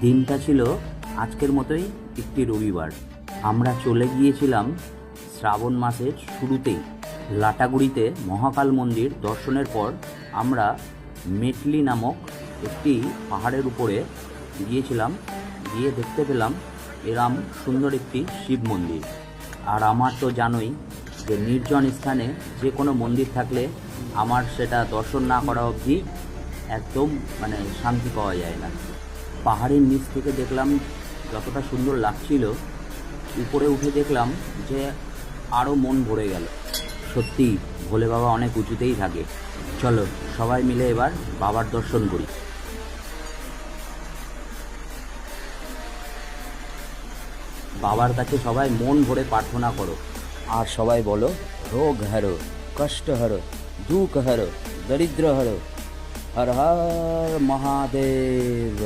দিনটা ছিল আজকের মতোই একটি রবিবার। আমরা চলে গিয়েছিলাম শ্রাবণ মাসের শুরুতেই লাটাগুড়িতে মহাকাল মন্দির দর্শনের পর আমরা মেটলি নামক একটি পাহাড়ের উপরে গিয়েছিলাম। গিয়ে দেখতে পেলাম এরম সুন্দর একটি শিব মন্দির। আর আমার তো জানোই যে নির্জন স্থানে যে কোনো মন্দির থাকলে আমার সেটা দর্শন না করা অবধি একদম শান্তি পাওয়া যায় না। পাহাড়ের নিচ থেকে দেখলাম যতটা সুন্দর লাগছিল, উপরে উঠে দেখলাম যে আরও মন ভরে গেল। সত্যি ভোলে বাবা অনেক উঁচুতেই থাকে। চলো সবাই মিলে এবার বাবার দর্শন করি। বাবার কাছে সবাই মন ভরে প্রার্থনা করো আর সবাই বলো, রোগ হারো, কষ্ট হারো, দুঃখ হারো, দরিদ্র হারো, হর হর মহাদেব।